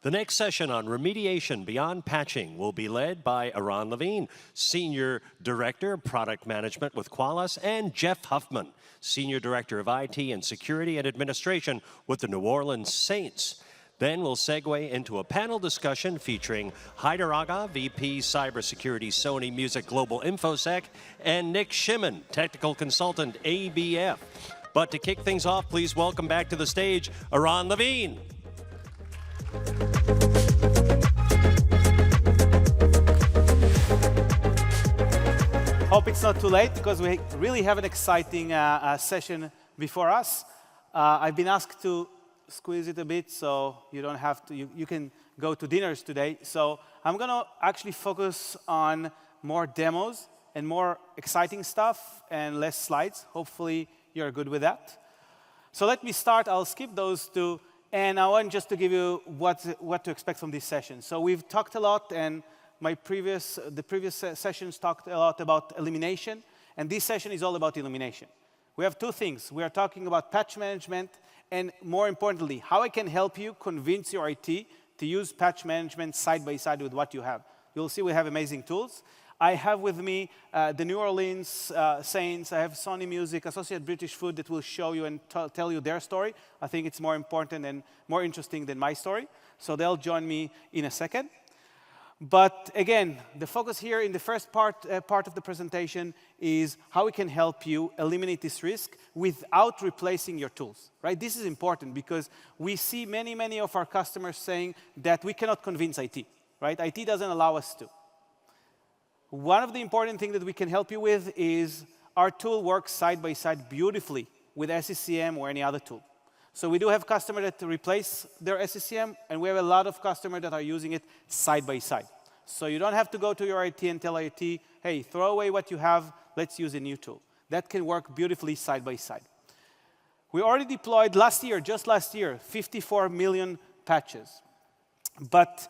The next session on remediation beyond patching will be led by Eran Livne, Senior Director of Product Management with Qualys, and Jeff Huffman, Senior Director of IT and Security and Administration with the New Orleans Saints. Then we'll segue into a panel discussion featuring Haider Aga, VP Cybersecurity Sony Music Global InfoSec, and Nick Shimon, Technical Consultant ABF. But to kick things off, please welcome back to the stage Eran Livne. Hope it's not too late because we really have an exciting session before us. I've been asked to squeeze it a bit so you don't have to, you can go to dinners today. So I'm going to actually focus on more demos and more exciting stuff and less slides. Hopefully you're good with that. So let me start. I'll skip those two. And I want just to give you what to expect from this session. So we've talked a lot, and the previous sessions talked a lot about elimination, and this session is all about elimination. We have two things. We are talking about patch management, and more importantly, how I can help you convince your IT to use patch management side by side with what you have. You'll see we have amazing tools. I have with me the New Orleans Saints. I have Sony Music, Associated British Food that will show you and tell you their story. I think it's more important and more interesting than my story. So they'll join me in a second. But again, the focus here in the first part of the presentation is how we can help you eliminate this risk without replacing your tools. Right? This is important because we see many of our customers saying that we cannot convince IT. Right? IT doesn't allow us to. One of the important things that we can help you with is our tool works side by side beautifully with SCCM or any other tool. So we do have customers that replace their SCCM, and we have a lot of customers that are using it side by side. So you don't have to go to your IT and tell IT, hey, throw away what you have, let's use a new tool. That can work beautifully side by side. We already deployed last year, just last year, 54 million patches. But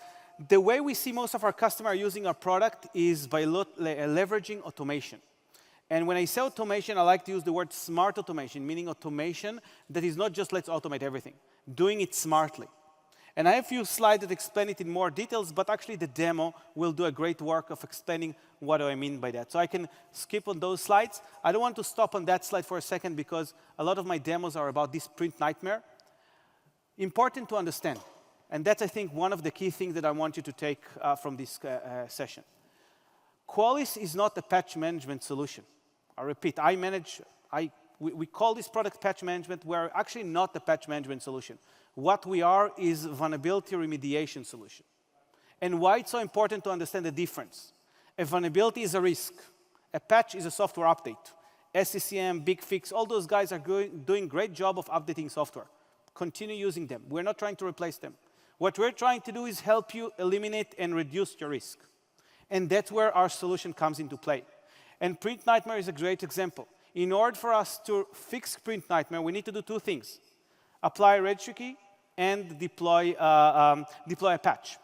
the way we see most of our customers using our product is by leveraging automation. And when I say automation, I like to use the word smart automation, meaning automation that is not just let's automate everything, doing it smartly. And I have a few slides that explain it in more details, but actually the demo will do a great work of explaining what do I mean by that. So I can skip on those slides. I don't want to stop on that slide for a second because a lot of my demos are about this print nightmare. Important to understand. And that's, I think, one of the key things that I want you to take from this session. Qualys is not a patch management solution. I repeat, we call this product patch management. We're actually not a patch management solution. What we are is vulnerability remediation solution. And why it's so important to understand the difference. A vulnerability is a risk. A patch is a software update. SCCM, Big Fix, all those guys are doing a great job of updating software. Continue using them. We're not trying to replace them. What we're trying to do is help you eliminate and reduce your risk. And that's where our solution comes into play. And Print Nightmare is a great example. In order for us to fix Print Nightmare, we need to do two things. Apply a registry key and deploy a patch.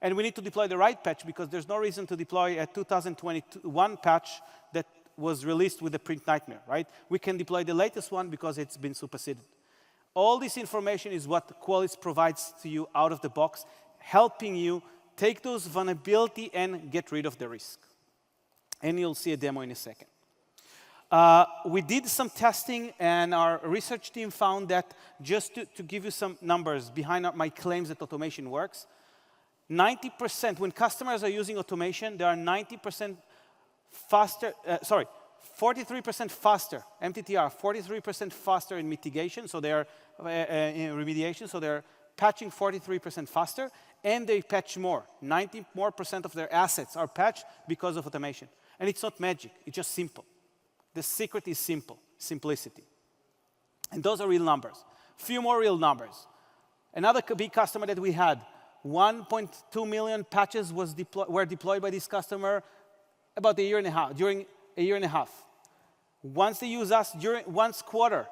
And we need to deploy the right patch because there's no reason to deploy a 2021 patch that was released with the Print Nightmare, right? We can deploy the latest one because it's been superseded. All this information is what Qualys provides to you out of the box, helping you take those vulnerabilities and get rid of the risk. And you'll see a demo in a second. We did some testing, and our research team found that just to give you some numbers behind my claims that automation works, 90%, when customers are using automation, they are 90% faster, 43% faster, MTTR, 43% faster in mitigation, so they're in remediation, so they're patching 43% faster, and they patch more. 90% more of their assets are patched because of automation. And it's not magic, it's just simple. The secret is simple, simplicity. And those are real numbers. Few more real numbers. Another big customer that we had, 1.2 million patches were deployed by this customer about during a year and a half. Once they use us, during one quarter,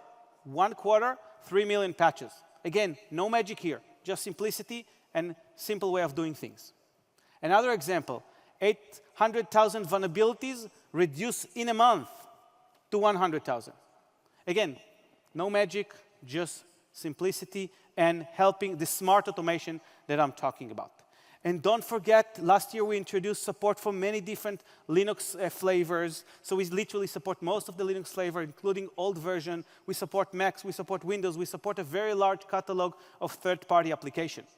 3 million patches. Again, no magic here, just simplicity and simple way of doing things. Another example, 800,000 vulnerabilities reduced in a month to 100,000. Again, no magic, just simplicity and helping the smart automation that I'm talking about. And don't forget, last year we introduced support for many different Linux flavors. So we literally support most of the Linux flavor, including old version. We support Macs, we support Windows, we support a very large catalog of third-party applications.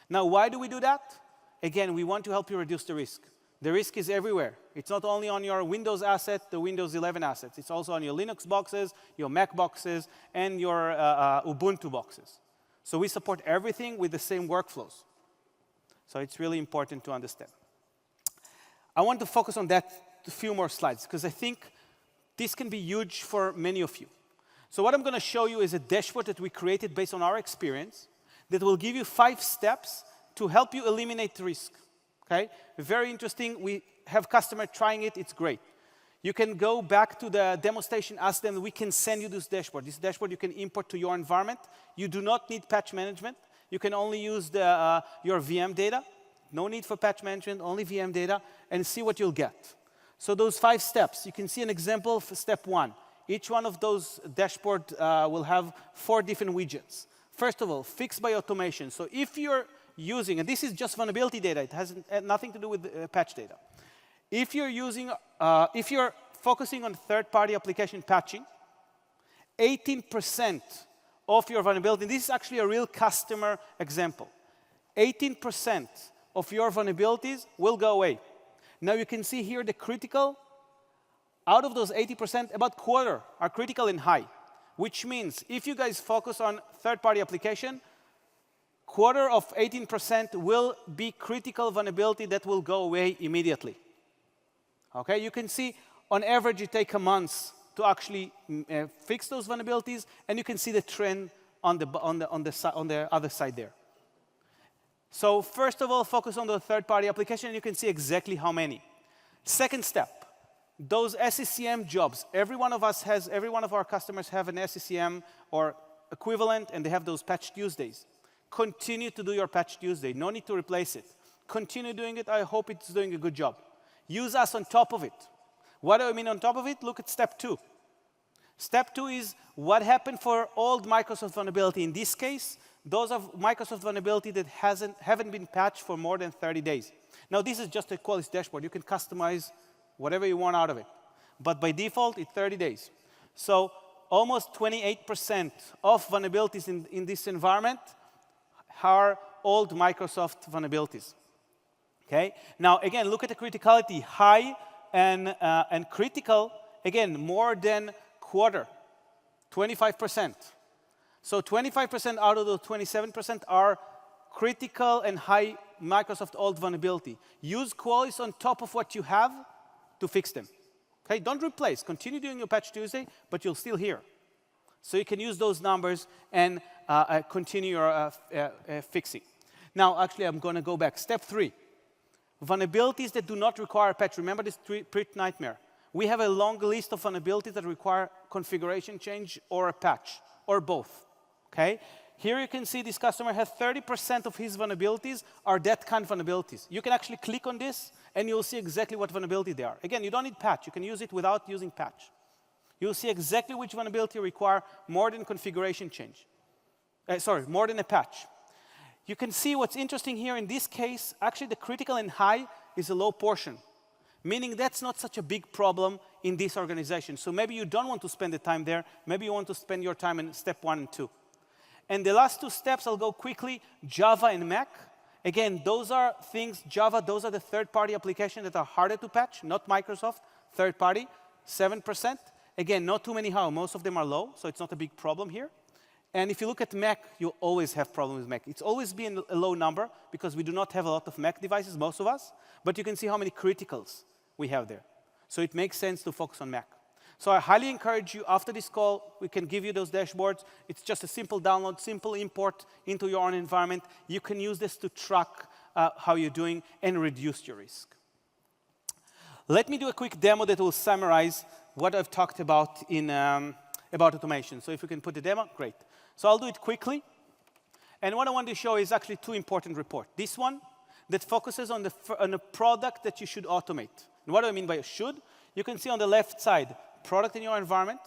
Now, why do we do that? Again, we want to help you reduce the risk. The risk is everywhere. It's not only on your Windows asset, the Windows 11 assets. It's also on your Linux boxes, your Mac boxes, and your Ubuntu boxes. So we support everything with the same workflows. So it's really important to understand. I want to focus on that a few more slides, because I think this can be huge for many of you. So what I'm going to show you is a dashboard that we created based on our experience that will give you 5 steps to help you eliminate risk. Okay? Very interesting. We have customers trying it. It's great. You can go back to the demo station, ask them, we can send you this dashboard. This dashboard you can import to your environment. You do not need patch management. You can only use your VM data. No need for patch management, only VM data, and see what you'll get. So those 5 steps, you can see an example for step 1. Each one of those dashboards will have 4 different widgets. First of all, fix by automation. So if you're using, and this is just vulnerability data, it has nothing to do with patch data. If you're focusing on third-party application patching, 18% of your vulnerability, this is actually a real customer example. 18% of your vulnerabilities will go away. Now you can see here the critical, out of those 80%, about quarter are critical and high, which means if you guys focus on third-party application, quarter of 18% will be critical vulnerability that will go away immediately. Okay, you can see on average it takes a month to actually fix those vulnerabilities, and you can see the trend on the other side there. So first of all, focus on the third-party application, and you can see exactly how many. Second step, those SCCM jobs. Every one of our customers have an SCCM or equivalent, and they have those Patch Tuesdays. Continue to do your Patch Tuesday. No need to replace it. Continue doing it. I hope it's doing a good job. Use us on top of it. What do I mean on top of it? Look at step 2. Step 2 is what happened for old Microsoft vulnerability. In this case, those of Microsoft vulnerability that haven't been patched for more than 30 days. Now, this is just a Qualys dashboard. You can customize whatever you want out of it. But by default, it's 30 days. So almost 28% of vulnerabilities in this environment are old Microsoft vulnerabilities. Okay? Now, again, look at the criticality. High and critical, again, more than quarter, 25%. So 25% out of those 27% are critical and high Microsoft old vulnerability. Use Qualys on top of what you have to fix them. Okay? Don't replace. Continue doing your Patch Tuesday, but you'll still hear. So you can use those numbers and continue your fixing. Now, actually, I'm going to go back. Step 3. Vulnerabilities that do not require a patch. Remember this pretty nightmare. We have a long list of vulnerabilities that require configuration change or a patch, or both. Okay? Here you can see this customer has 30% of his vulnerabilities are that kind of vulnerabilities. You can actually click on this, and you'll see exactly what vulnerability they are. Again, you don't need patch. You can use it without using patch. You'll see exactly which vulnerability require more than configuration change. More than a patch. You can see what's interesting here in this case, actually the critical and high is a low portion, meaning that's not such a big problem in this organization. So maybe you don't want to spend the time there. Maybe you want to spend your time in step 1 and 2. And the last 2 steps, I'll go quickly, Java and Mac. Again, those are things, Java, those are the third-party applications that are harder to patch, not Microsoft, third-party, 7%. Again, not too many how, most of them are low, so it's not a big problem here. And if you look at Mac, you'll always have problems with Mac. It's always been a low number because we do not have a lot of Mac devices, most of us. But you can see how many criticals we have there. So it makes sense to focus on Mac. So I highly encourage you, after this call, we can give you those dashboards. It's just a simple download, simple import into your own environment. You can use this to track how you're doing and reduce your risk. Let me do a quick demo that will summarize what I've talked about about automation. So if we can put the demo, great. So I'll do it quickly. And what I want to show is actually 2 important reports. This one that focuses on a product that you should automate. And what do I mean by should? You can see on the left side, product in your environment.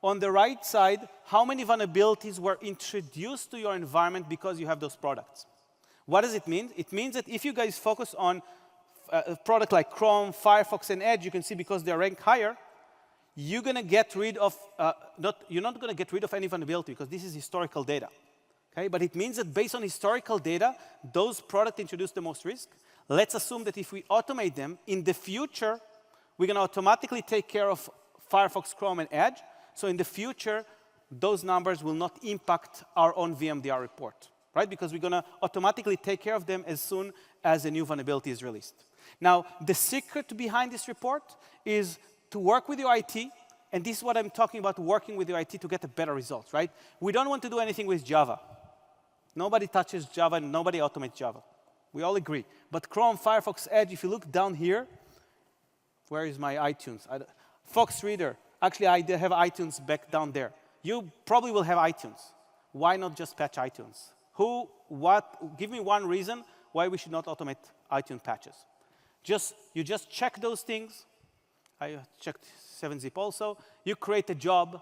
On the right side, how many vulnerabilities were introduced to your environment because you have those products. What does it mean? It means that if you guys focus on a product like Chrome, Firefox, and Edge, you can see because they're ranked higher, you're going to get rid of, you're not going to get rid of any vulnerability because this is historical data. Okay? But it means that based on historical data, those products introduce the most risk. Let's assume that if we automate them, in the future, we're going to automatically take care of Firefox, Chrome, and Edge. So in the future, those numbers will not impact our own VMDR report, right? Because we're going to automatically take care of them as soon as a new vulnerability is released. Now, the secret behind this report is to work with your IT, and this is what I'm talking about, working with your IT to get a better result, right? We don't want to do anything with Java. Nobody touches Java, and nobody automates Java. We all agree. But Chrome, Firefox, Edge, if you look down here, where is my iTunes? Fox Reader. Actually, I have iTunes back down there. You probably will have iTunes. Why not just patch iTunes? Who, what, give me one reason why we should not automate iTunes patches. You just check those things. I checked 7-zip also. You create a job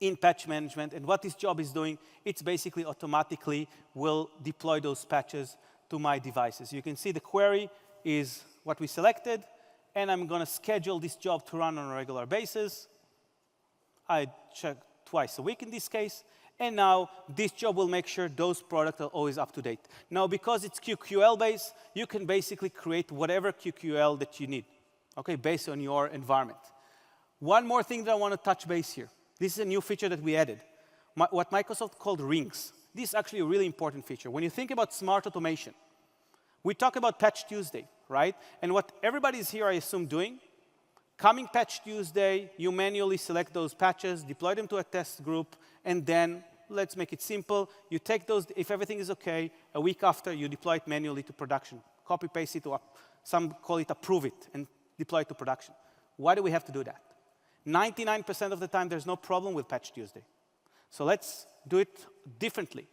in patch management, and what this job is doing, it's basically automatically will deploy those patches to my devices. You can see the query is what we selected, and I'm going to schedule this job to run on a regular basis. I check twice a week in this case, and now this job will make sure those products are always up to date. Now, because it's QQL-based, you can basically create whatever QQL that you need, okay, based on your environment. One more thing that I want to touch base here. This is a new feature that we added, what Microsoft called rings. This is actually a really important feature. When you think about smart automation, we talk about Patch Tuesday, right? And what everybody's here, I assume, doing, coming Patch Tuesday, you manually select those patches, deploy them to a test group, and then, let's make it simple, you take those, if everything is okay, a week after, you deploy it manually to production. Copy, paste it, or some call it approve it, and deploy it to production. Why do we have to do that? 99% of the time, there's no problem with Patch Tuesday. So let's do it differently.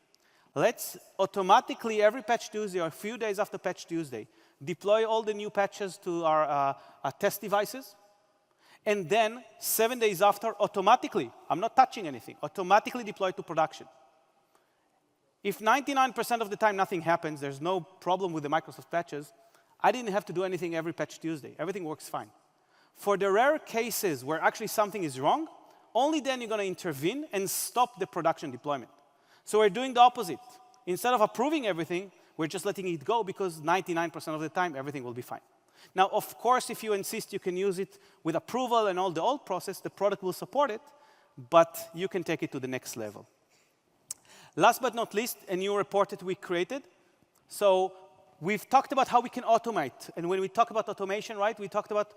Let's automatically, every Patch Tuesday or a few days after Patch Tuesday, deploy all the new patches to our test devices. And then 7 days after, automatically, I'm not touching anything, automatically deploy to production. If 99% of the time nothing happens, there's no problem with the Microsoft patches, I didn't have to do anything every Patch Tuesday. Everything works fine. For the rare cases where actually something is wrong, only then you're going to intervene and stop the production deployment. So we're doing the opposite. Instead of approving everything, we're just letting it go because 99% of the time, everything will be fine. Now, of course, if you insist you can use it with approval and all the old process, the product will support it, but you can take it to the next level. Last but not least, a new report that we created. So we've talked about how we can automate. And when we talk about automation, right, we talked about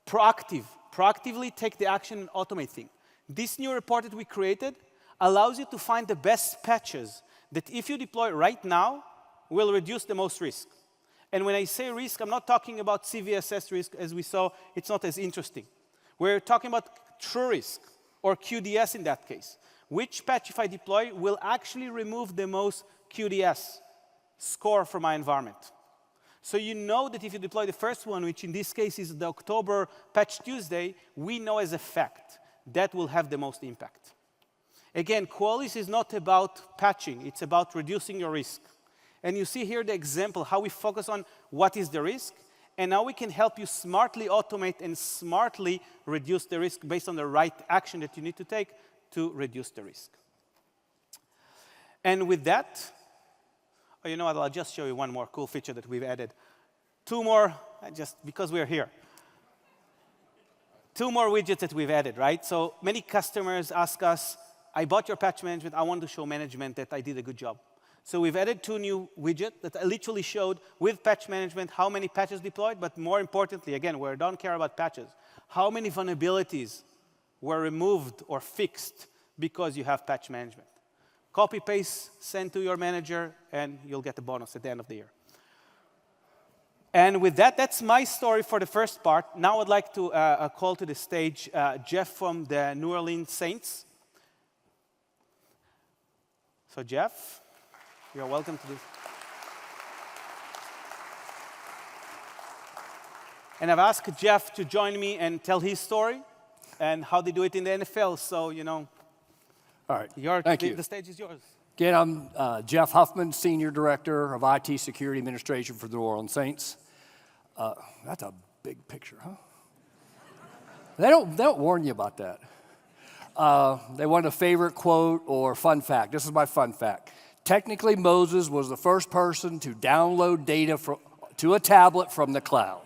proactively take the action and automate things. This new report that we created allows you to find the best patches that if you deploy right now, will reduce the most risk. And when I say risk, I'm not talking about CVSS risk. As we saw, it's not as interesting. We're talking about true risk, or QDS in that case. Which patch, if I deploy, will actually remove the most QDS score from my environment? So you know that if you deploy the first one, which in this case is the October Patch Tuesday, we know as a fact that will have the most impact. Again, Qualys is not about patching. It's about reducing your risk. And you see here the example, how we focus on what is the risk, and now we can help you smartly automate and smartly reduce the risk based on the right action that you need to take to reduce the risk. And with that, oh, you know what, I'll just show you one more cool feature that we've added. Two more, just because we're here. Two more widgets that we've added, right? So many customers ask us, I bought your patch management, I want to show management that I did a good job. So we've added two new widgets that I literally showed with patch management how many patches deployed, but more importantly, again, we don't care about patches, how many vulnerabilities were removed or fixed because you have patch management. Copy, paste, send to your manager, and you'll get a bonus at the end of the year. And with that, that's my story for the first part. Now I'd like to call to the stage Jeff from the New Orleans Saints. So Jeff, you're welcome to this. And I've asked Jeff to join me and tell his story. and how they do it in the NFL. So, you know, All right. Thank you. The stage is yours. Again, I'm Jeff Huffman, Senior Director of IT Security Administration for the New Orleans Saints. That's a big picture, huh? They don't warn you about that. They want a favorite quote or fun fact. This is my fun fact. Technically, Moses was the first person to download data to a tablet from the cloud.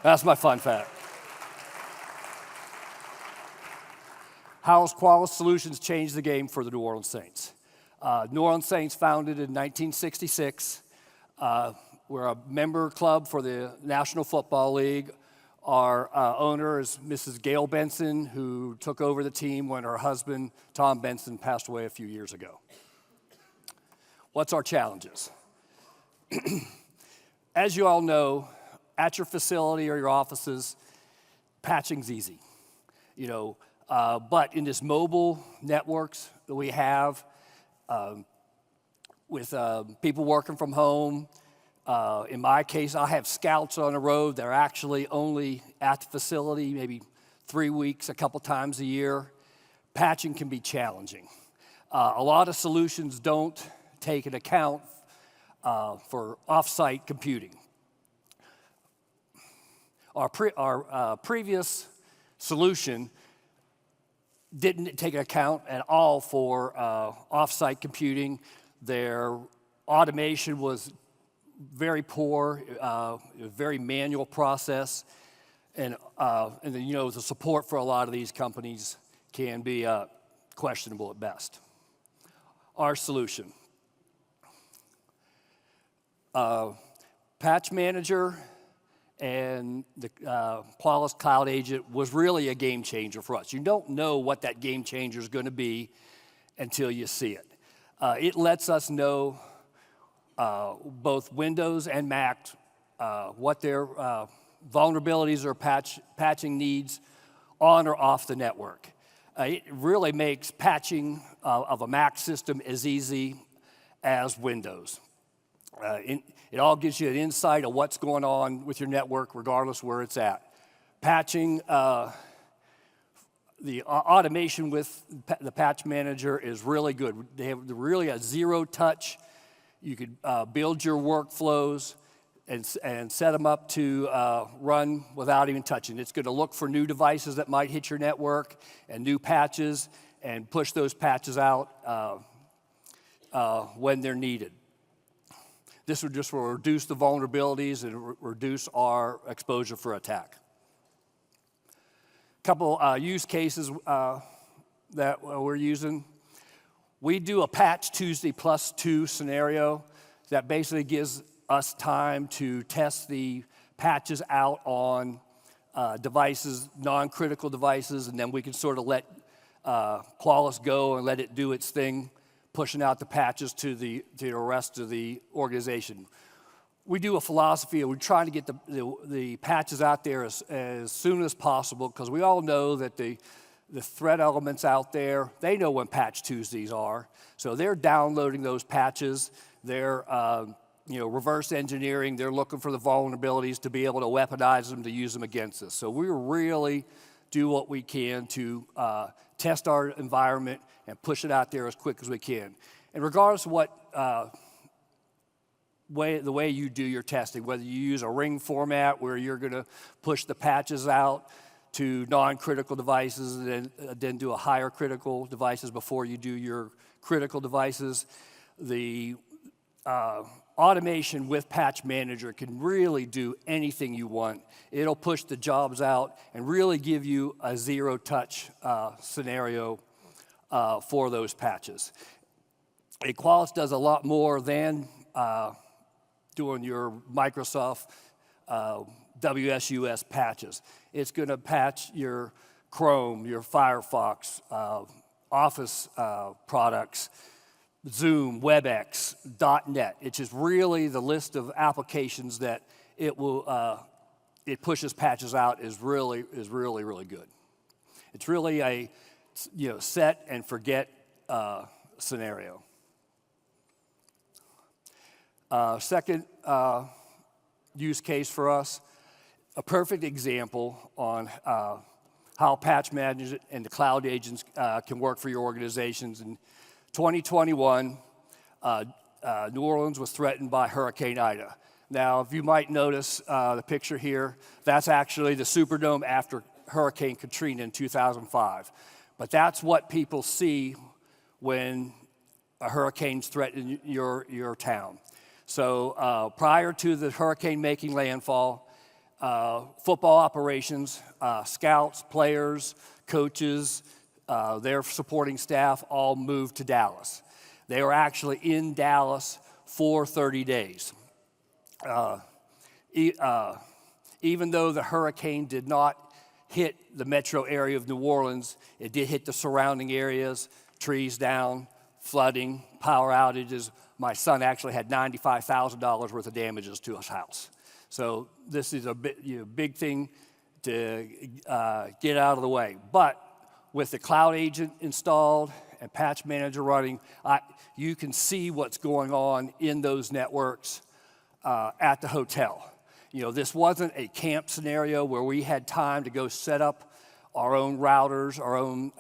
That's my fun fact. How has Qualys Solutions changed the game for the New Orleans Saints? New Orleans Saints, founded in 1966. We're a member club for the National Football League. Our owner is Mrs. Gail Benson, who took over the team when her husband, Tom Benson, passed away a few years ago. What's our challenges? As you all know, at your facility or your offices, patching's easy. You know, but in this mobile networks that we have, with people working from home, in my case, I have scouts on the road that are actually only at the facility maybe 3 weeks, a couple times a year. Patching can be challenging. A lot of solutions don't take an account for off-site computing. Our previous solution didn't take account at all for off-site computing. Their automation was very poor, very manual process, and then, you know, the support for a lot of these companies can be questionable at best. Our solution. Patch Manager and the Qualys Cloud Agent was really a game changer for us. You don't know what that game changer is going to be until you see it. It lets us know both Windows and Mac what their vulnerabilities or patching needs on or off the network. It really makes patching of a Mac system as easy as Windows. It all gives you an insight of what's going on with your network, regardless where it's at. Patching, the automation with the Patch Manager is really good. They have really a zero touch. You could build your workflows and set them up to run without even touching. It's going to look for new devices that might hit your network and new patches and push those patches out when they're needed. This would just reduce the vulnerabilities and reduce our exposure for attack. A couple use cases that we're using. We do a Patch Tuesday +2 scenario that basically gives us time to test the patches out on devices, non-critical devices, and then we can sort of let Qualys go and let it do its thing, pushing out the patches to the rest of the organization. We do a philosophy of we're trying to get the patches out there as soon as possible, because we all know that the threat elements out there, they know when Patch Tuesdays are. So they're downloading those patches. They're reverse engineering. They're looking for the vulnerabilities to be able to weaponize them, to use them against us. So we really do what we can to test our environment and push it out there as quick as we can. And regardless of what the way you do your testing, whether you use a ring format where you're going to push the patches out to non-critical devices and then do a higher critical devices before you do your critical devices, the automation with Patch Manager can really do anything you want. It'll push the jobs out and really give you a zero-touch scenario for those patches. And Qualys does a lot more than doing your Microsoft WSUS patches. It's going to patch your Chrome, your Firefox, Office products, Zoom, WebEx, .NET. It's just really the list of applications that it pushes patches out is really good. It's really a set and forget scenario. Second use case for us, a perfect example on how patch management and the cloud agents can work for your organizations. In 2021, New Orleans was threatened by Hurricane Ida. Now, if you might notice the picture here, that's actually the Superdome after Hurricane Katrina in 2005. But that's what people see when a hurricane's threatening your town. So prior to the hurricane making landfall, football operations, scouts, players, coaches, their supporting staff all moved to Dallas. They were actually in Dallas for 30 days. Even though the hurricane did not hit the metro area of New Orleans, it did hit the surrounding areas, trees down, flooding, power outages. My son actually had $95,000 worth of damages to his house. So this is a big thing to get out of the way. But with the cloud agent installed and patch manager running, you can see what's going on in those networks at the hotel. You know, this wasn't a camp scenario where we had time to go set up our own routers, our own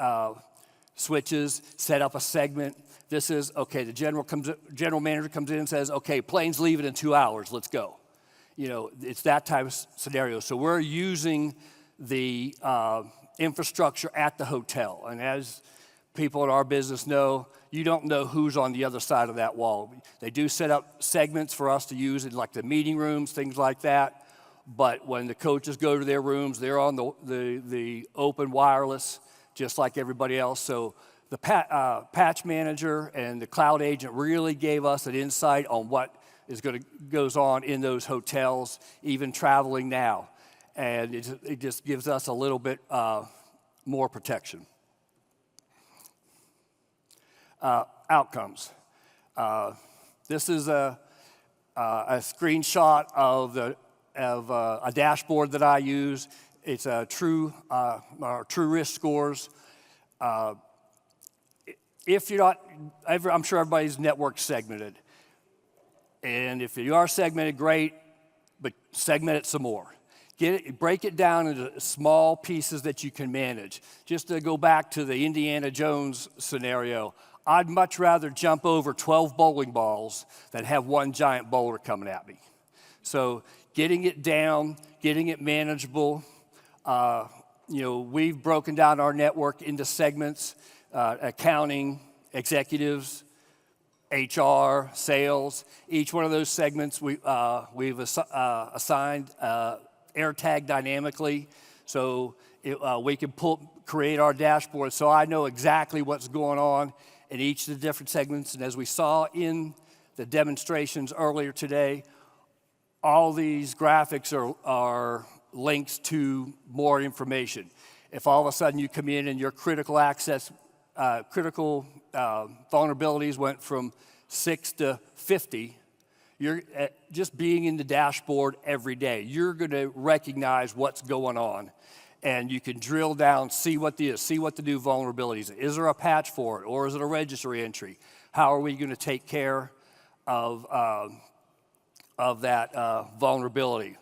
switches, set up a segment. This is, okay, the general manager comes in and says, okay, plane's leaving in 2 hours, let's go. You know, it's that type of scenario. So we're using the infrastructure at the hotel. And as people in our business know, you don't know who's on the other side of that wall. They do set up segments for us to use in like the meeting rooms, things like that. But when the coaches go to their rooms, they're on the open wireless, just like everybody else. So the patch manager and the cloud agent really gave us an insight on what goes on in those hotels, even traveling now. And it just gives us a little bit more protection. Outcomes. This is a screenshot of a dashboard that I use. It's our true risk scores. If you're not, I'm sure everybody's network segmented. And if you are segmented, great, but segment it some more. Break it down into small pieces that you can manage. Just to go back to the Indiana Jones scenario, I'd much rather jump over 12 bowling balls than have one giant boulder coming at me. So getting it down, getting it manageable. We've broken down our network into segments, accounting, executives, HR, sales. Each one of those segments we've assigned AirTag dynamically, so we can create our dashboard so I know exactly what's going on in each of the different segments. And as we saw in the demonstrations earlier today, all these graphics are links to more information. If all of a sudden you come in and your critical vulnerabilities went from 6 to 50, you're just being in the dashboard every day, you're going to recognize what's going on. And you can drill down, see what the new vulnerabilities. Is there a patch for it, or is it a registry entry? How are we going to take care of that vulnerability?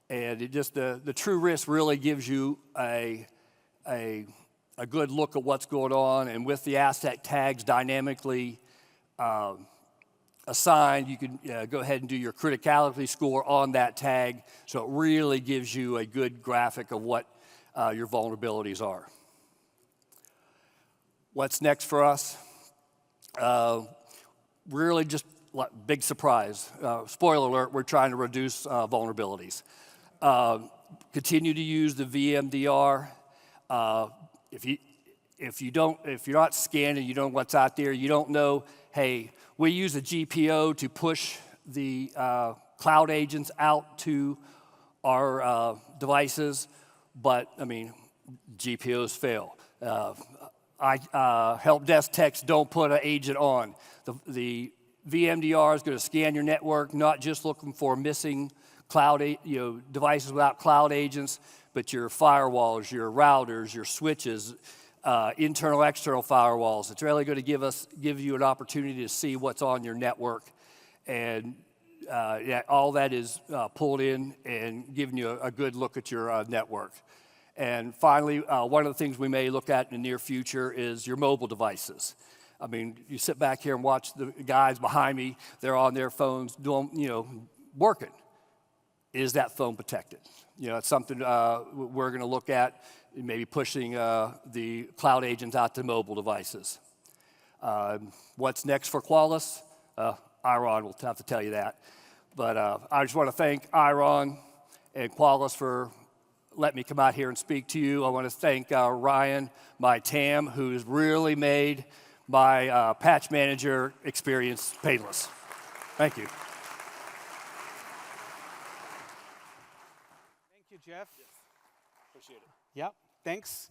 And the true risk really gives you a good look at what's going on. And with the asset tags dynamically assigned, you can go ahead and do your criticality score on that tag. So it really gives you a good graphic of what your vulnerabilities are. What's next for us? Really just big surprise. Spoiler alert, we're trying to reduce vulnerabilities. Continue to use the VMDR. If you're not scanning, you don't know what's out there, you don't know, hey, we use a GPO to push the cloud agents out to our devices, but I mean, GPOs fail. Help desk techs don't put an agent on. The VMDR is going to scan your network, not just looking for missing devices without cloud agents, but your firewalls, your routers, your switches, internal, external firewalls. It's really going to give you an opportunity to see what's on your network, and all that is pulled in and giving you a good look at your network. And finally, one of the things we may look at in the near future is your mobile devices. I mean, you sit back here and watch the guys behind me, they're on their phones doing, working. Is that phone protected? It's something we're going to look at, maybe pushing the cloud agents out to mobile devices. What's next for Qualys? Eran will have to tell you that. But I just want to thank Eran and Qualys for letting me come out here and speak to you. I want to thank Ryan, my TAM, who's really made my patch manager experience painless. Thank you. Thank you, Jeff. Yes. Appreciate it. Yeah, thanks.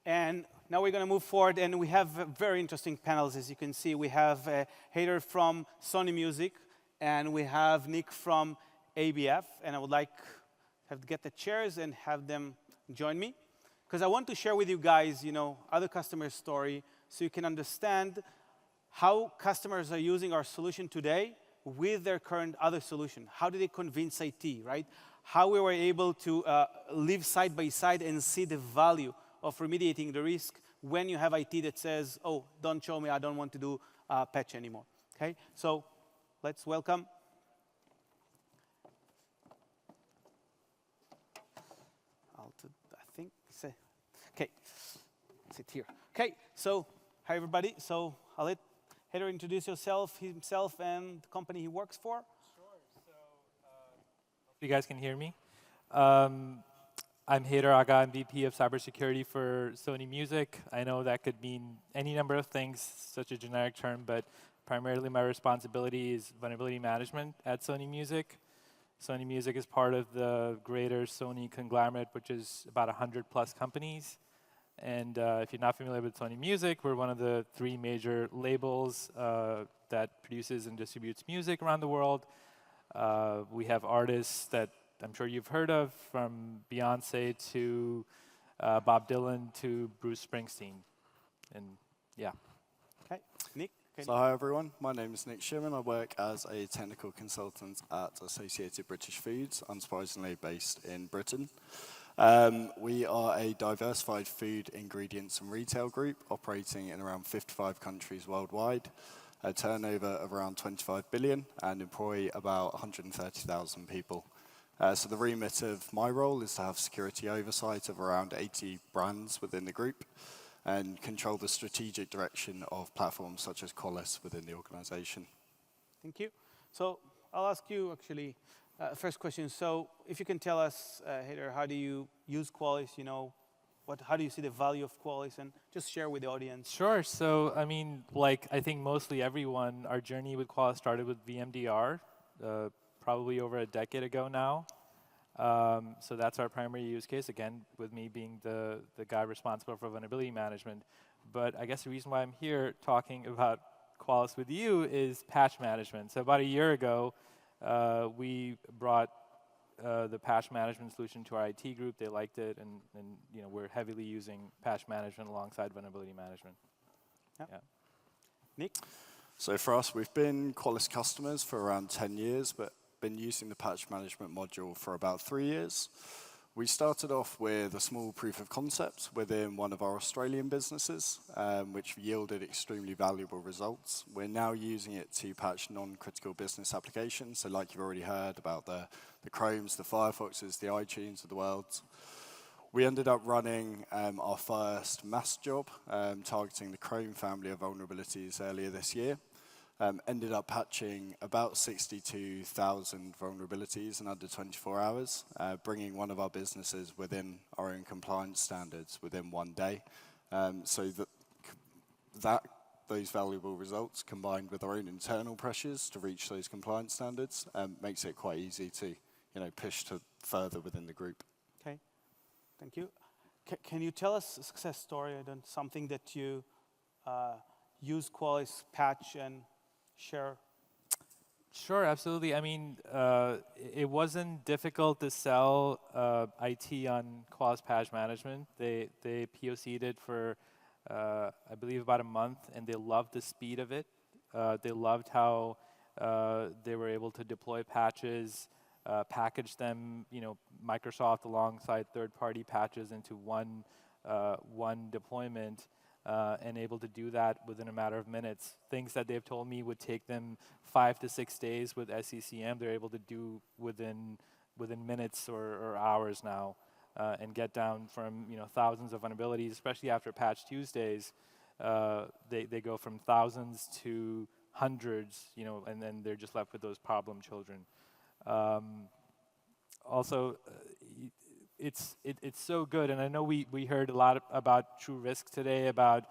And now we're going to move forward, and we have very interesting panels. As you can see, we have Heather from Sony Music, and we have Nick from ABF. And I would like to get the chairs and have them join me, because I want to share with you guys, other customer story, so you can understand how customers are using our solution today with their current other solution. How do they convince IT, right? How we were able to live side by side and see the value of remediating the risk when you have IT that says, oh, don't show me, I don't want to do patch anymore, okay? So let's welcome. I think, okay, sit here. Okay, so hi everybody. So I'll let Heather introduce himself and the company he works for. Sure, so hope you guys can hear me. I'm Heather Aga, I'm VP of Cybersecurity for Sony Music. I know that could mean any number of things, such a generic term, but primarily my responsibility is vulnerability management at Sony Music. Sony Music is part of the greater Sony conglomerate, which is about 100+ companies. And if you're not familiar with Sony Music, we're one of the 3 major labels that produces and distributes music around the world. We have artists that I'm sure you've heard of, from Beyonce to Bob Dylan to Bruce Springsteen. And yeah. Okay, Nick. So hi everyone, my name is Nick Shimon. I work as a technical consultant at Associated British Foods, unsurprisingly based in Britain. We are a diversified food, ingredients and retail group operating in around 55 countries worldwide, a turnover of around 25 billion and employ about 130,000 people. So the remit of my role is to have security oversight of around 80 brands within the group and control the strategic direction of platforms such as Qualys within the organization. Thank you. So I'll ask you actually first question. So if you can tell us, Heather, how do you use Qualys? How do you see the value of Qualys, and just share with the audience? Sure, so I mean, I think mostly everyone, our journey with Qualys started with VMDR, probably over a decade ago now. So that's our primary use case, again, with me being the guy responsible for vulnerability management. But I guess the reason why I'm here talking about Qualys with you is patch management. So about a year ago, we brought the patch management solution to our IT group. They liked it, and we're heavily using patch management alongside vulnerability management. Yeah. Nick? So for us, we've been Qualys customers for around 10 years, but been using the patch management module for about 3 years. We started off with a small proof of concept within one of our Australian businesses, which yielded extremely valuable results. We're now using it to patch non-critical business applications. So like you've already heard about the Chromes, the Firefoxes, the iTunes of the world. We ended up running our first mass job, targeting the Chrome family of vulnerabilities earlier this year. Ended up patching about 62,000 vulnerabilities in under 24 hours, bringing one of our businesses within our own compliance standards within 1 day. So those valuable results, combined with our own internal pressures to reach those compliance standards, makes it quite easy to push to further within the group. Okay, thank you. Can you tell us a success story, something that you use Qualys patch and share? Sure, absolutely. I mean, it wasn't difficult to sell IT on Qualys patch management. They POC'd it for, I believe, about a month, and they loved the speed of it. They loved how they were able to deploy patches package them, Microsoft alongside third-party patches into one deployment, and able to do that within a matter of minutes. Things that they've told me would take them 5 to 6 days with SCCM, they're able to do within minutes or hours now, and get down from thousands of vulnerabilities, especially after Patch Tuesdays. They go from thousands to hundreds, and then they're just left with those problem children. Also, it's so good, and I know we heard a lot about True Risk today, about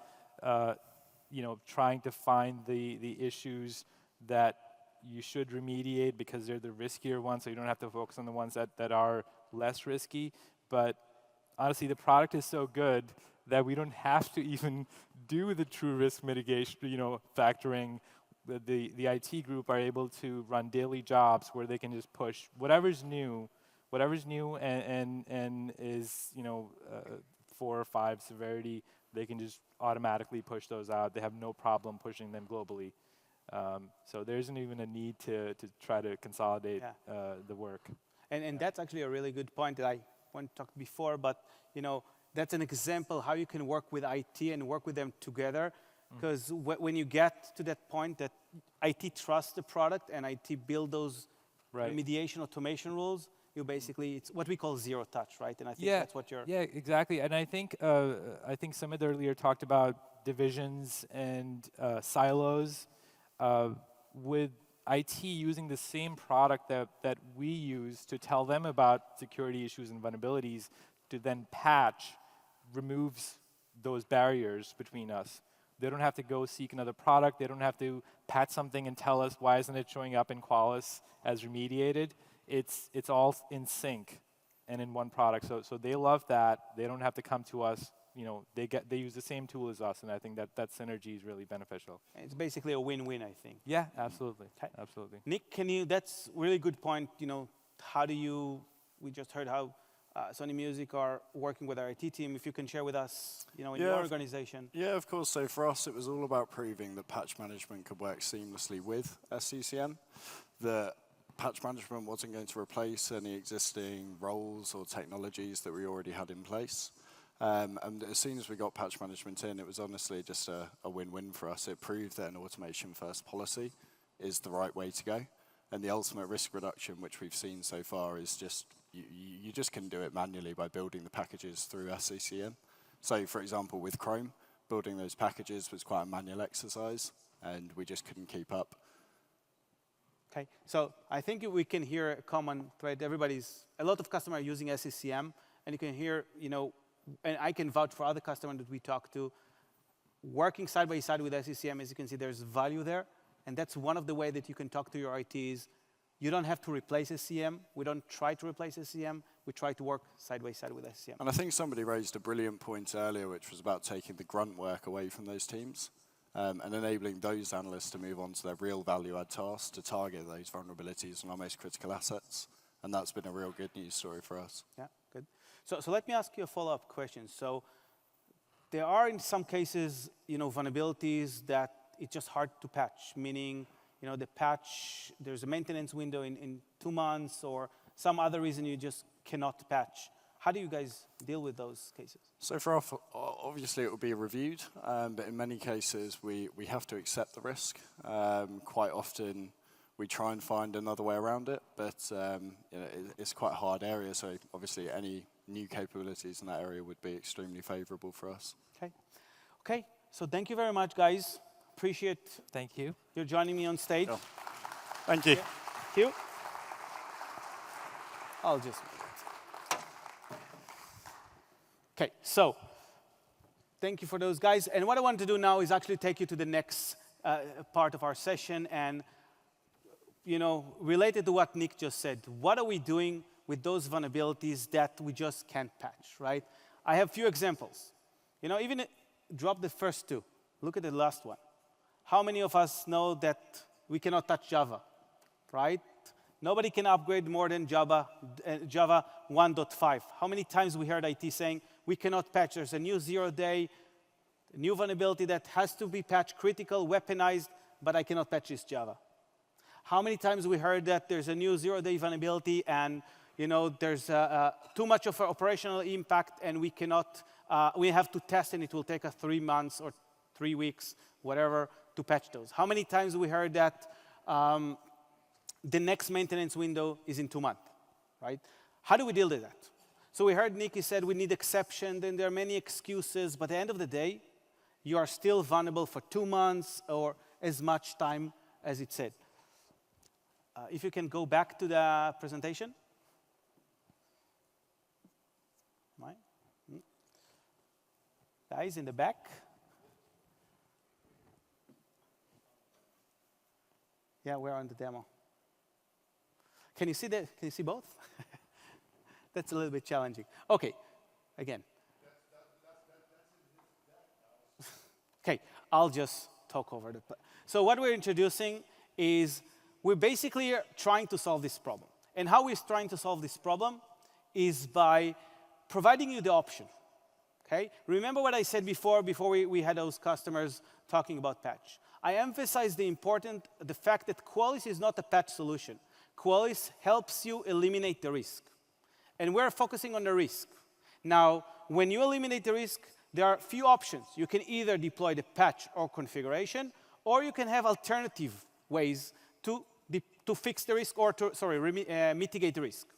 trying to find the issues that you should remediate because they're the riskier ones, so you don't have to focus on the ones that are less risky. But honestly, the product is so good that we don't have to even do the True Risk mitigation, factoring. The IT group are able to run daily jobs where they can just push whatever's new and is 4 or 5 severity. They can just automatically push those out. They have no problem pushing them globally. So there isn't even a need to try to consolidate the work. And that's actually a really good point that I want to talk before, but that's an example how you can work with IT and work with them together. Because when you get to that point that IT trusts the product and IT build those remediation automation rules, you basically, it's what we call zero touch, right? And I think that's what you're... Yeah, exactly. And I think Sumit earlier talked about divisions and silos. With IT using the same product that we use to tell them about security issues and vulnerabilities, to then patch, removes those barriers between us. They don't have to go seek another product. They don't have to patch something and tell us why isn't it showing up in Qualys as remediated. It's all in sync and in one product. So they love that. They don't have to come to us. They use the same tool as us, and I think that synergy is really beneficial. It's basically a win-win, I think. Yeah, absolutely. Absolutely. Nick, that's a really good point. We just heard how Sony Music are working with our IT team. If you can share with us, in your organization. Yeah, of course. So for us, it was all about proving that patch management could work seamlessly with SCCM. That patch management wasn't going to replace any existing roles or technologies that we already had in place. And as soon as we got patch management in, it was honestly just a win-win for us. It proved that an automation-first policy is the right way to go. And the ultimate risk reduction, which we've seen so far, is just you just can do it manually by building the packages through SCCM. So, for example, with Chrome, building those packages was quite a manual exercise, and we just couldn't keep up. Okay, so I think we can hear a common thread. A lot of customers are using SCCM, and you can hear, and I can vouch for other customers that we talk to, working side by side with SCCM, as you can see, there's value there. And that's one of the ways that you can talk to your ITs. You don't have to replace SCCM. We don't try to replace SCCM. We try to work side by side with SCCM. And I think somebody raised a brilliant point earlier, which was about taking the grunt work away from those teams and enabling those analysts to move on to their real value-add tasks to target those vulnerabilities on our most critical assets. And that's been a real good news story for us. Yeah, good. So let me ask you a follow-up question. So there are, in some cases, vulnerabilities that it's just hard to patch, meaning, the patch, there's a maintenance window in 2 months or some other reason you just cannot patch. How do you guys deal with those cases? So for us, obviously it will be reviewed, but in many cases we have to accept the risk. Quite often we try and find another way around it, but it's quite a hard area, so obviously any new capabilities in that area would be extremely favorable for us. Okay, so thank you very much, guys. Appreciate Thank you. you joining me on stage. Yeah. Thank you. Yeah. Thank you. I'll just... Okay, so thank you for those guys. And what I want to do now is actually take you to the next part of our session and, related to what Nick just said, what are we doing with those vulnerabilities that we just can't patch, right? I have a few examples. Even drop the first 2. Look at the last one. How many of us know that we cannot touch Java, right? Nobody can upgrade more than Java 1.5. How many times we heard IT saying, we cannot patch, there's a new 0-day, new vulnerability that has to be patched, critical, weaponized, but I cannot patch this Java. How many times we heard that there's a new zero-day vulnerability and there's too much of an operational impact and we have to test and it will take us 3 months or 3 weeks, whatever, to patch those. How many times we heard that the next maintenance window is in 2 months, right? How do we deal with that? So we heard Nikki said we need exception, then there are many excuses, but at the end of the day, you are still vulnerable for 2 months or as much time as it said. If you can go back to the presentation. Right. Guys in the back. Yeah, we're on the demo. Can you see that? Can you see both? That's a little bit challenging. Okay, again. Okay, I'll just talk over the. So what we're introducing is we're basically trying to solve this problem. And how we're trying to solve this problem is by providing you the option. Okay? Remember what I said before we had those customers talking about patch. I emphasized the fact that Qualys is not a patch solution. Qualys helps you eliminate the risk. And we're focusing on the risk. Now, when you eliminate the risk, there are a few options. You can either deploy the patch or configuration, or you can have alternative ways to fix the risk or mitigate the risk.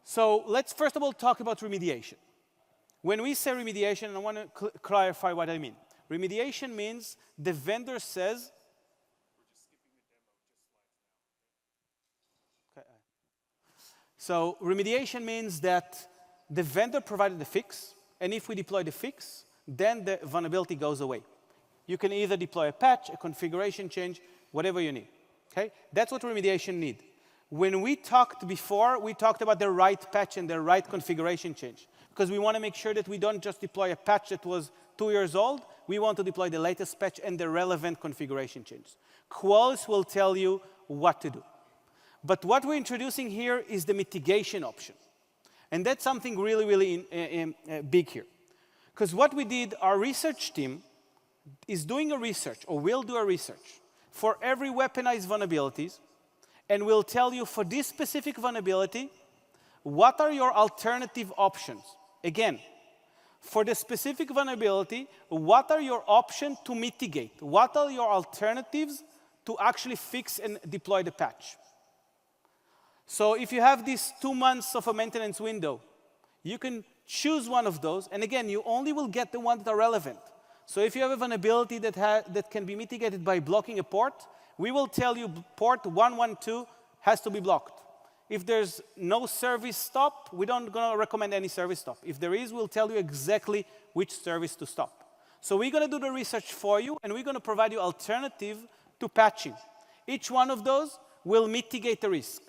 So let's first of all talk about remediation. When we say remediation, I want to clarify what I mean. Remediation means the vendor says, so remediation means that the vendor provided the fix, and if we deploy the fix, then the vulnerability goes away. You can either deploy a patch, a configuration change, whatever you need. Okay? That's what remediation needs. When we talked before, we talked about the right patch and the right configuration change, because we want to make sure that we don't just deploy a patch that was 2 years old. We want to deploy the latest patch and the relevant configuration changes. Qualys will tell you what to do. But what we're introducing here is the mitigation option. And that's something really, really big here. Because what we did, our research team is doing a research, or will do a research, for every weaponized vulnerabilities, and will tell you for this specific vulnerability, what are your alternative options? Again, for the specific vulnerability, what are your options to mitigate? What are your alternatives to actually fix and deploy the patch? So if you have these 2 months of a maintenance window, you can choose one of those. And again, you only will get the ones that are relevant. So if you have a vulnerability that can be mitigated by blocking a port, we will tell you port 112 has to be blocked. If there's no service stop, we don't going to recommend any service stop. If there is, we'll tell you exactly which service to stop. So we're going to do the research for you, and we're going to provide you alternative to patching. Each one of those will mitigate the risk.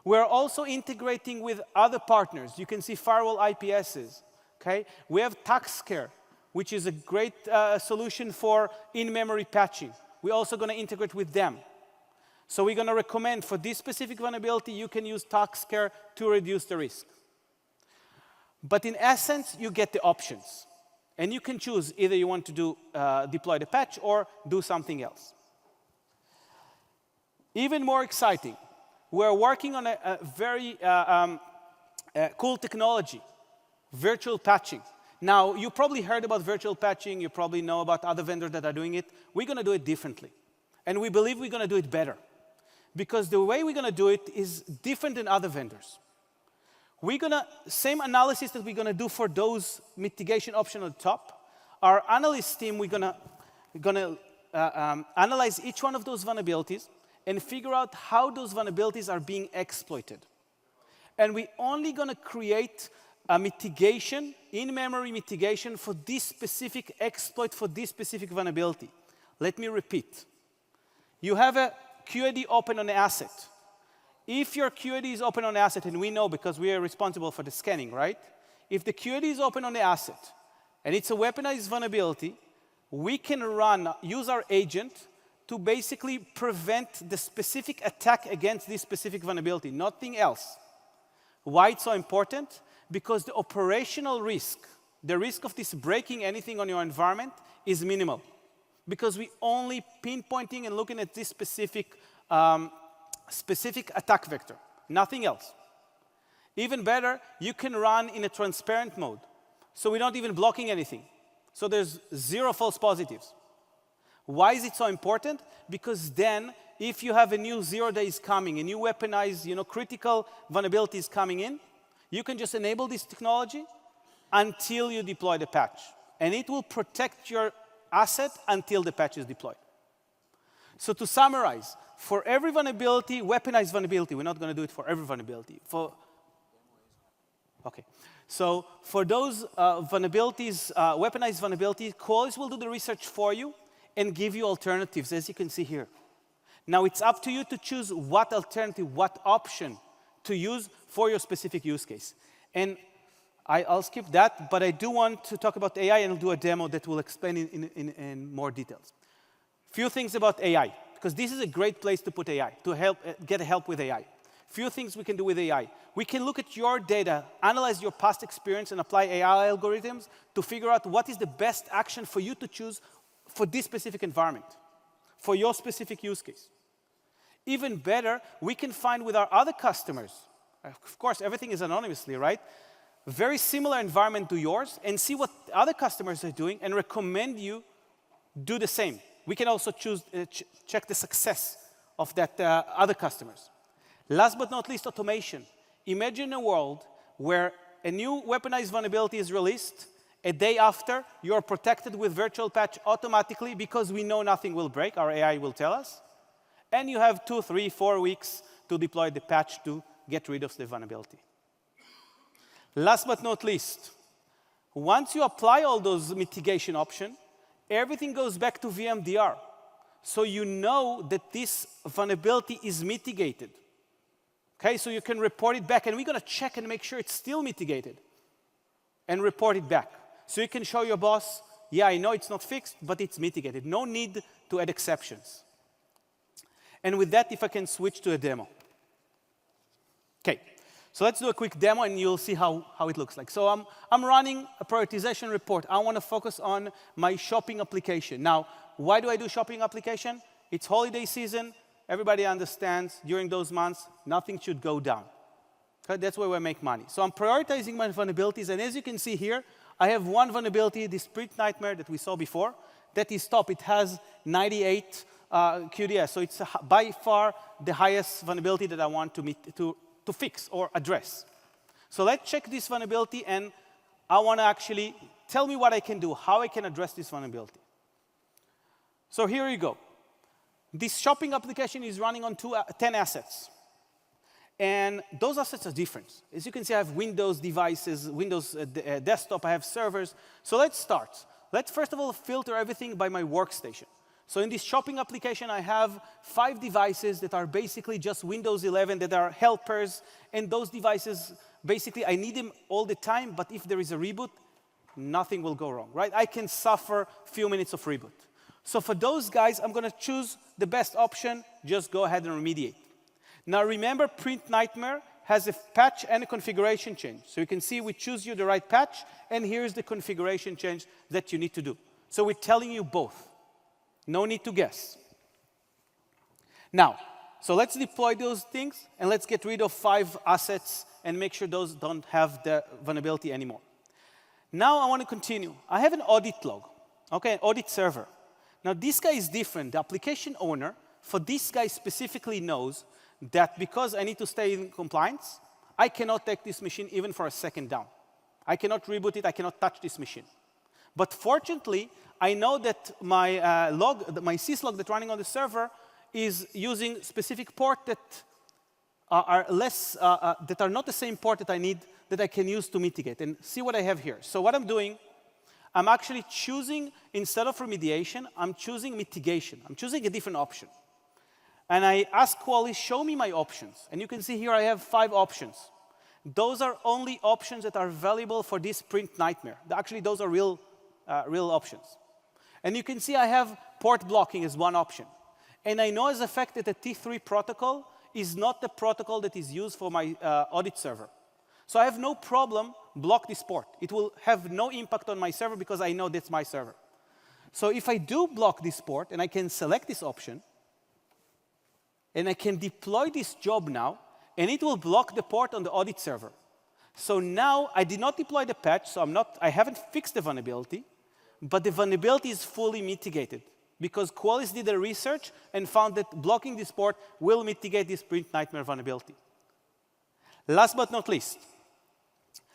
We're also integrating with other partners. You can see firewall IPSs. Okay? We have TaxCare, which is a great solution for in-memory patching. We're also going to integrate with them. So we're going to recommend for this specific vulnerability, you can use TaxCare to reduce the risk. But in essence, you get the options. And you can choose either you want to deploy the patch or do something else. Even more exciting, we're working on a very cool technology, virtual patching. Now, you probably heard about virtual patching. You probably know about other vendors that are doing it. We're going to do it differently. And we believe we're going to do it better. Because the way we're going to do it is different than other vendors. We're going to, same analysis that we're going to do for those mitigation options on the top. Our analyst team, we're going to analyze each one of those vulnerabilities and figure out how those vulnerabilities are being exploited. And we're only going to create a mitigation, in-memory mitigation for this specific exploit, for this specific vulnerability. Let me repeat. You have a QAD open on the asset. If your QAD is open on the asset, and we know because we are responsible for the scanning, right? If the QAD is open on the asset, and it's a weaponized vulnerability, we can use our agent to basically prevent the specific attack against this specific vulnerability, nothing else. Why it's so important? Because the operational risk, the risk of this breaking anything on your environment is minimal. because we only pinpointing and looking at this specific attack vector, nothing else. Even better, you can run in a transparent mode, so we're not even blocking anything. So there's 0 false positives. Why is it so important? Because then, if you have a new 0 days coming, a new weaponized, critical vulnerabilities coming in, you can just enable this technology until you deploy the patch. And it will protect your asset until the patch is deployed. So to summarize, for every vulnerability, weaponized vulnerability, we're not going to do it for every vulnerability. So for those vulnerabilities, weaponized vulnerabilities, Qualys will do the research for you and give you alternatives, as you can see here. Now it's up to you to choose what alternative, what option to use for your specific use case. And I'll skip that, but I do want to talk about AI and I'll do a demo that will explain in more details. Few things about AI, because this is a great place to put AI, to get help with AI. Few things we can do with AI. We can look at your data, analyze your past experience, and apply AI algorithms to figure out what is the best action for you to choose for this specific environment, for your specific use case. Even better, we can find with our other customers, of course, everything is anonymously, right? Very similar environment to yours, and see what other customers are doing, and recommend you do the same. We can also choose, check the success of that other customers. Last but not least, automation. Imagine a world where a new weaponized vulnerability is released. A day after, you're protected with virtual patch automatically because we know nothing will break. Our AI will tell us. And you have 2, 3, 4 weeks to deploy the patch to get rid of the vulnerability. Last but not least, once you apply all those mitigation options, everything goes back to VMDR. So you know that this vulnerability is mitigated. Okay, so you can report it back, and we're going to check and make sure it's still mitigated and report it back. So you can show your boss, yeah, I know it's not fixed, but it's mitigated. No need to add exceptions. And with that, if I can switch to a demo. Okay, so let's do a quick demo, and you'll see how it looks like. So I'm running a prioritization report. I want to focus on my shopping application. Now, why do I do shopping application? It's holiday season. Everybody understands during those months, nothing should go down. Okay, that's where we make money. So I'm prioritizing my vulnerabilities, and as you can see here, I have one vulnerability, this Sprint Nightmare that we saw before, that is top. It has 98 QDS, so it's by far the highest vulnerability that I want to fix or address. So let's check this vulnerability, and I want to actually tell me what I can do, how I can address this vulnerability. So here you go. This shopping application is running on 10 assets. And those assets are different. As you can see, I have Windows devices, Windows desktop, I have servers. So let's start. Let's first of all filter everything by my workstation. So in this shopping application, I have 5 devices that are basically just Windows 11 that are helpers. And those devices, basically, I need them all the time. But if there is a reboot, nothing will go wrong, right? I can suffer a few minutes of reboot. So for those guys, I'm going to choose the best option. Just go ahead and remediate. Now remember, Print Nightmare has a patch and a configuration change. So you can see we choose you the right patch, and here's the configuration change that you need to do. So we're telling you both. No need to guess. Now, so let's deploy those things, and let's get rid of 5 assets and make sure those don't have the vulnerability anymore. Now I want to continue. I have an audit log, okay, an audit server. Now this guy is different. The application owner, for this guy specifically knows that because I need to stay in compliance, I cannot take this machine even for a second down. I cannot reboot it, I cannot touch this machine. But fortunately, I know that my my syslog that's running on the server is using specific port that are not the same port that I need, that I can use to mitigate. And see what I have here. So what I'm doing, I'm actually choosing, instead of remediation, I'm choosing mitigation. I'm choosing a different option. And I ask Qualys, show me my options. And you can see here I have 5 options. Those are only options that are valuable for this Print Nightmare. Actually, those are real options. And you can see I have port blocking as one option. And I know as a fact that the T3 protocol is not the protocol that is used for my audit server. So I have no problem block this port. It will have no impact on my server because I know that's my server. So if I do block this port, and I can select this option, and I can deploy this job now, and it will block the port on the audit server. So now I did not deploy the patch, so I haven't fixed the vulnerability, but the vulnerability is fully mitigated because Qualys did the research and found that blocking this port will mitigate this print nightmare vulnerability. Last but not least,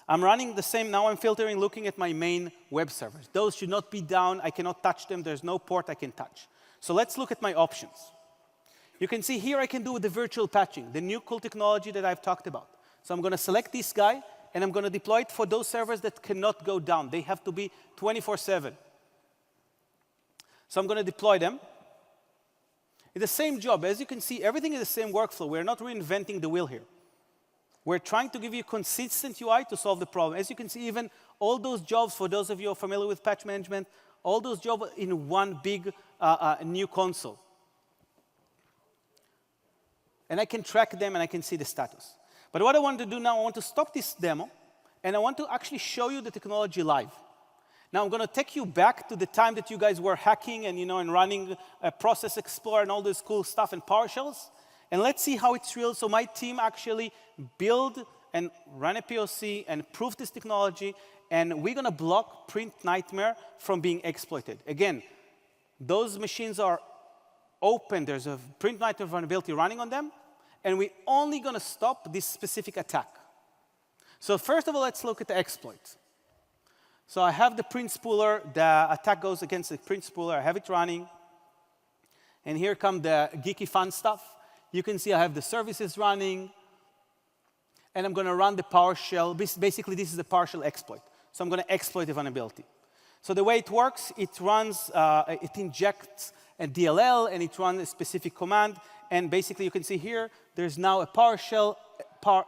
I'm running the same, now I'm filtering, looking at my main web servers. Those should not be down, I cannot touch them, there's no port I can touch. So let's look at my options. You can see here I can do the virtual patching, the new cool technology that I've talked about. So I'm going to select this guy, and I'm going to deploy it for those servers that cannot go down. They have to be 24/7. So I'm going to deploy them. It's the same job. As you can see, everything is the same workflow. We're not reinventing the wheel here. We're trying to give you consistent UI to solve the problem. As you can see, even all those jobs, for those of you who are familiar with patch management, all those jobs in one big new console. And I can track them, and I can see the status. But what I want to do now, I want to stop this demo, and I want to actually show you the technology live. Now, I'm going to take you back to the time that you guys were hacking and running a Process Explorer and all this cool stuff and PowerShells. And let's see how it's real. So my team actually build and run a POC and prove this technology, and we're going to block Print Nightmare from being exploited. Again, those machines are open. There's a Print Nightmare vulnerability running on them, and we're only going to stop this specific attack. So first of all, let's look at the exploit. So I have the print spooler. The attack goes against the print spooler. I have it running. And here come the geeky fun stuff. You can see I have the services running. And I'm going to run the PowerShell. Basically, this is a PowerShell exploit. So I'm going to exploit the vulnerability. So the way it works, it runs, it injects a DLL, and it runs a specific command. And basically, you can see here, there's now a PowerShell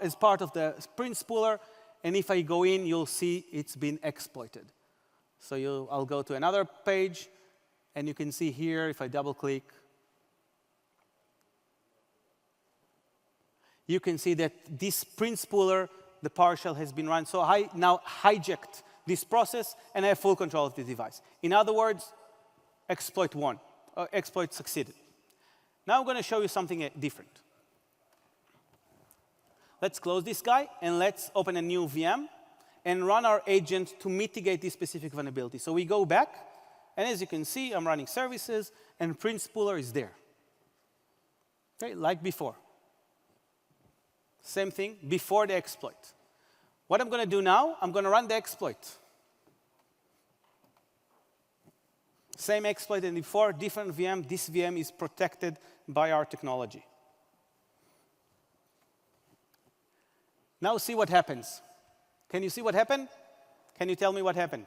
as part of the print spooler. And if I go in, you'll see it's been exploited. So I'll go to another page, and you can see here, if I double-click, you can see that this print spooler, the PowerShell has been run. So I now hijacked this process, and I have full control of the device. In other words, exploit won, or exploit succeeded. Now I'm going to show you something different. Let's close this guy, and let's open a new VM and run our agent to mitigate this specific vulnerability. So we go back, and as you can see, I'm running services, and print spooler is there. Okay, like before. Same thing, before the exploit. What I'm going to do now, I'm going to run the exploit. Same exploit as before, different VM. This VM is protected by our technology. Now see what happens. Can you see what happened? Can you tell me what happened?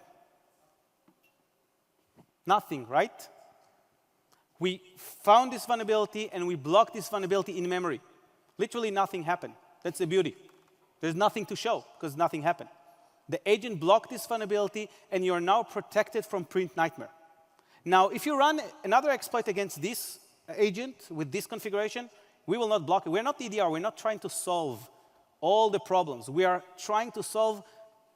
Nothing, right? We found this vulnerability, and we blocked this vulnerability in memory. Literally nothing happened. That's the beauty. There's nothing to show, because nothing happened. The agent blocked this vulnerability, and you're now protected from Print Nightmare. Now, if you run another exploit against this agent with this configuration, we will not block it. We're not EDR. We're not trying to solve all the problems. We are trying to solve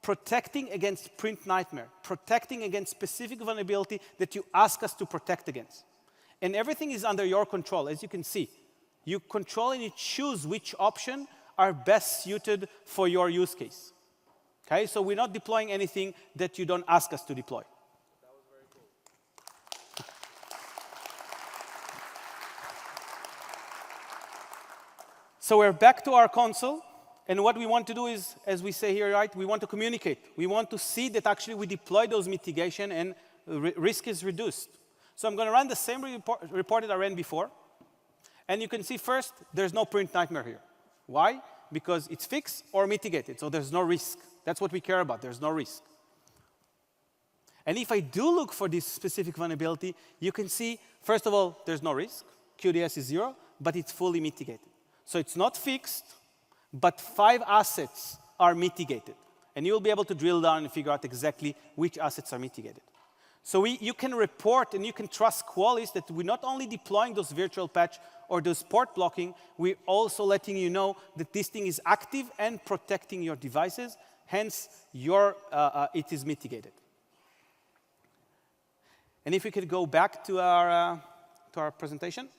protecting against Print Nightmare, protecting against specific vulnerability that you ask us to protect against. And everything is under your control, as you can see. You control and you choose which option are best suited for your use case. Okay, so we're not deploying anything that you don't ask us to deploy. That was very cool. So we're back to our console. And what we want to do is, as we say here, right, we want to communicate. We want to see that actually we deploy those mitigation and risk is reduced. So I'm going to run the same report that I ran before. And you can see first, there's no Print Nightmare here. Why? Because it's fixed or mitigated, so there's no risk. That's what we care about, there's no risk. And if I do look for this specific vulnerability, you can see, first of all, there's no risk. QDS is 0, but it's fully mitigated. So it's not fixed, but 5 assets are mitigated. And you'll be able to drill down and figure out exactly which assets are mitigated. So you can report and you can trust Qualys that we're not only deploying those virtual patch or those port blocking, we're also letting you know that this thing is active and protecting your devices. Hence, it is mitigated. And if we could go back to our presentation.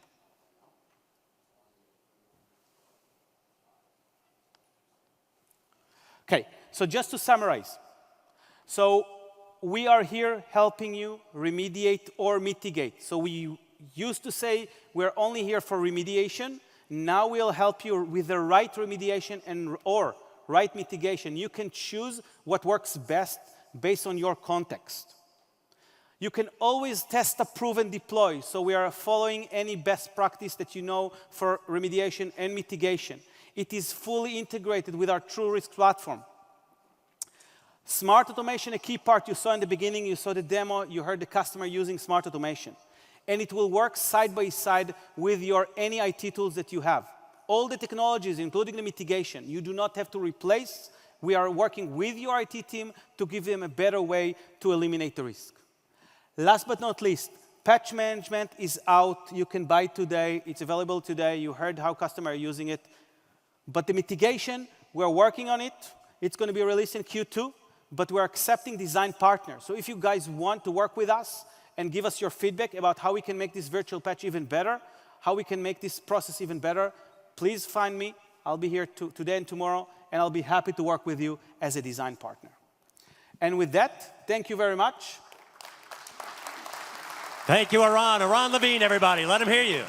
Okay, so just to summarize. So we are here helping you remediate or mitigate. So we used to say we're only here for remediation. Now we'll help you with the right remediation or right mitigation. You can choose what works best based on your context. You can always test, approve, and deploy. So we are following any best practice that you know for remediation and mitigation. It is fully integrated with our TrueRisk platform. Smart automation, a key part you saw in the beginning, you saw the demo, you heard the customer using smart automation. And it will work side by side with your any IT tools that you have. All the technologies, including the mitigation, you do not have to replace. We are working with your IT team to give them a better way to eliminate the risk. Last but not least, patch management is out. You can buy it today. It's available today. You heard how customers are using it. But the mitigation, we're working on it. It's going to be released in Q2, but we're accepting design partners. So if you guys want to work with us and give us your feedback about how we can make this virtual patch even better, how we can make this process even better, please find me. I'll be here today and tomorrow, and I'll be happy to work with you as a design partner. And with that, thank you very much. Thank you, Eran. Eran Livne, everybody. Let him hear you.